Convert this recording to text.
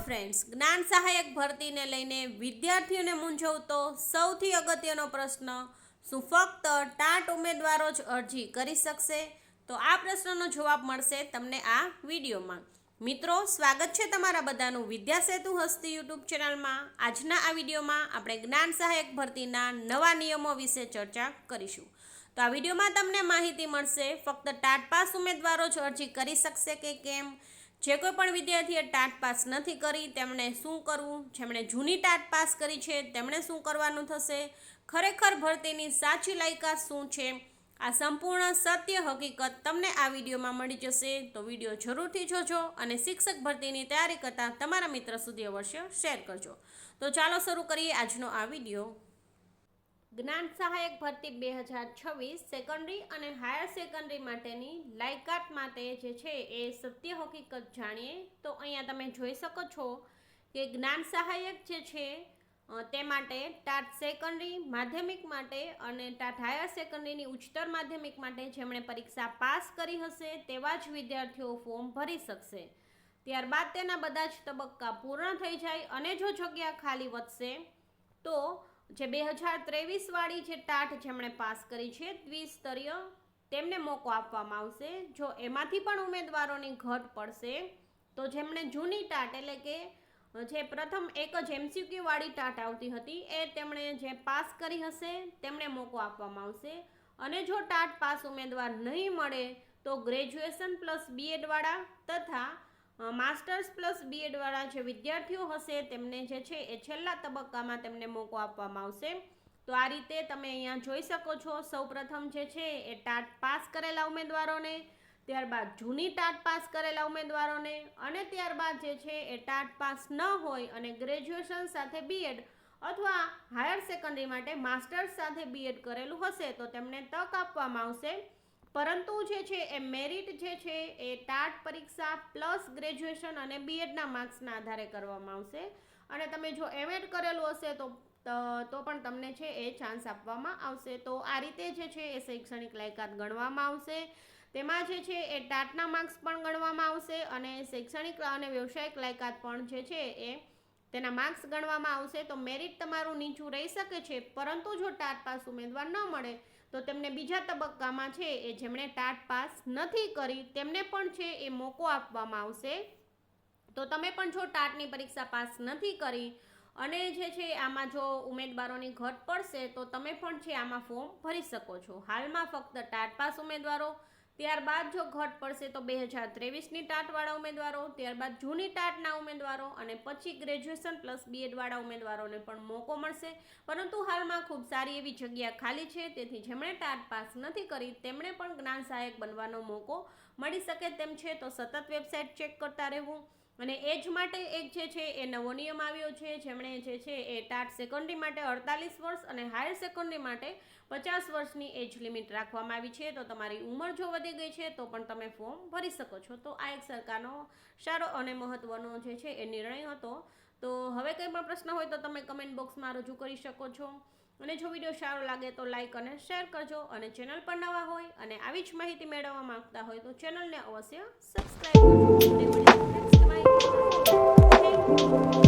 Friends, જ્ઞાન સહાયક ભરતીને લઈને વિદ્યાર્થીઓને મૂંઝવતો સૌથી અગત્યનો પ્રશ્ન, શું ફક્ત ટાટ ઉમેદવારો જ અરજી કરી શકશે? તો આ પ્રશ્નનો જવાબ મળશે તમને આ વિડીયોમાં. મિત્રો, સ્વાગત છે તમારા બધાનું વિદ્યાસેતુ હસ્તી યુટ્યુબ ચેનલમાં. આજના આ વિડીયોમાં આપણે જ્ઞાન સહાયક ભરતીના નવા નિયમો વિશે ચર્ચા કરીશું. તો આ વિડીયોમાં તમને માહિતી મળશે ફક્ત ટાટ પાસ ઉમેદવારો જ અરજી કરી શકશે કે કેમ, જે કોઈ પણ વિદ્યાર્થીએ ટાટ પાસ નથી કરી તેમણે શું કરવું, જેમણે જૂની ટાટ પાસ કરી છે તેમણે શું કરવાનું થશે, ખરેખર ભરતીની સાચી લાયકાત શું છે, આ સંપૂર્ણ સત્ય હકીકત તમને આ વિડીયોમાં મળી જશે. તો વિડીયો જરૂરથી જોજો અને શિક્ષક ભરતીની તૈયારી કરતા તમારા મિત્ર સુધી અવશ્ય શેર કરજો. તો ચાલો શરૂ કરીએ આજનો આ વિડીયો. જ્ઞાન સહાયક ભરતી 2026 સેકન્ડરી અને હાયર સેકન્ડરી માટેની લાયકાત માટે જે છે એ સત્ય હકીકત જાણીએ. તો અહીંયા તમે જોઈ શકો છો કે જ્ઞાન સહાયક જે છે તે માટે ટાટ સેકન્ડરી માધ્યમિક માટે અને ટાટ હાયર સેકન્ડરીની ઉચ્ચતર માધ્યમિક માટે જેમણે પરીક્ષા પાસ કરી હશે તેવા જ વિદ્યાર્થીઓ ફોર્મ ભરી શકશે. ત્યારબાદ તેના બધા જ તબક્કા પૂર્ણ થઈ જાય અને જો જગ્યા ખાલી વધશે તો જે 2023 વાળી જે ટાટ જેમણે પાસ કરી છે દ્વિસ્તરીય તેમને મોકો આપવામાં આવશે. જો એમાંથી પણ ઉમેદવારોની ઘટ પડશે તો જેમણે જૂની ટાટ એટલે કે જે પ્રથમ એક જ MCQ વાળી ટાટ આવતી હતી એ તેમણે જે પાસ કરી હશે તેમણે મોકો આપવામાં આવશે. અને જો ટાટ પાસ ઉમેદવાર નહીં મળે તો ગ્રેજ્યુએશન પ્લસ BEd વાળા તથા માસ્ટર્સ પ્લસ BEd વાળા જે વિદ્યાર્થીઓ હશે તેમને જે છે એ છેલ્લા તબક્કામાં તેમને મોકો આપવામાં આવશે. તો આ રીતે તમે અહીંયા જોઈ શકો છો, સૌપ્રથમ જે છે એ ટાટ પાસ કરેલા ઉમેદવારોને, ત્યારબાદ જૂની ટાટ પાસ કરેલા ઉમેદવારોને અને ત્યારબાદ જે છે એ ટાટ પાસ ન હોય અને ગ્રેજ્યુએશન સાથે BEd અથવા હાયર સેકન્ડરી માટે માસ્ટર્સ સાથે BEd કરેલું હશે તો તેમને તક આપવામાં આવશે. પરંતુ જે છે એ મેરિટ જે છે એ ટાટ પરીક્ષા પ્લસ ગ્રેજ્યુએશન અને BEdના માર્ક્સના આધારે કરવામાં આવશે. અને તમે જો MAd કરેલું હશે તો પણ તમને છે એ ચાન્સ આપવામાં આવશે. તો આ રીતે જે છે એ શૈક્ષણિક લાયકાત ગણવામાં આવશે. તેમાં જે છે એ ટાટના માર્ક્સ પણ ગણવામાં આવશે અને શૈક્ષણિક અને વ્યવસાયિક લાયકાત પણ જે છે એ તેના માર્ક્સ ગણવામાં આવશે. તો મેરિટ તમારું નીચું રહી શકે છે, પરંતુ જો ટાટ પાસ ઉમેદવાર ન મળે તો તેમને બીજા તબક્કામાં છે એ જેમણે ટાટ પાસ નથી કરી તેમને પણ છે એ મોકો આપવામાં આવશે. તો તમે પણ જો ટાટની પરીક્ષા પાસ નથી કરી અને જે છે આમાં જો ઉમેદવારોની ઘટ પડશે તો તમે પણ છે આમાં ફોર્મ ભરી શકો છો. હાલમાં ફક્ત ટાટ પાસ ઉમેદવારો, ત્યારબાદ જો ઘટ પડશે તો 2023ની ટાટવાળા ઉમેદવારો, ત્યારબાદ જૂની ટાટના ઉમેદવારો અને પછી ગ્રેજ્યુએશન પ્લસ BEd વાળા ઉમેદવારોને પણ મોકો મળશે. પરંતુ હાલમાં ખૂબ સારી એવી જગ્યા ખાલી છે, તેથી જેમણે ટાટ પાસ નથી કરી તેમણે પણ જ્ઞાન સહાયક બનવાનો મોકો મળી શકે તેમ છે. તો સતત વેબસાઇટ ચેક કરતા રહેવું. અને એજ માટે એક જે છે એ નવો નિયમ આવ્યો છે, જેમણે જે છે એ ટાટ સેકન્ડરી માટે 48 વર્ષ અને હાયર સેકન્ડરી માટે 50 વર્ષની એજ લિમિટ રાખવામાં આવી છે. તો તમારી ઉંમર જો વધી ગઈ છે તો પણ તમે ફોર્મ ભરી શકો છો. તો આ એક સરકારનો સારો અને મહત્વનો જે છે એ નિર્ણય હતો. તો હવે કંઈ પણ પ્રશ્ન હોય તો તમે કમેન્ટ બોક્સમાં રજૂ કરી શકો છો. અને જો વિડીયો સારો લાગે તો લાઇક અને શેર કરજો. અને ચેનલ પર નવા હોય અને આવી જ માહિતી મેળવવા માંગતા હોય તો ચેનલને અવશ્ય સબસ્ક્રાઈબ કરજો. અને મળીશું નેક્સ્ટ માહિતી. Thank you.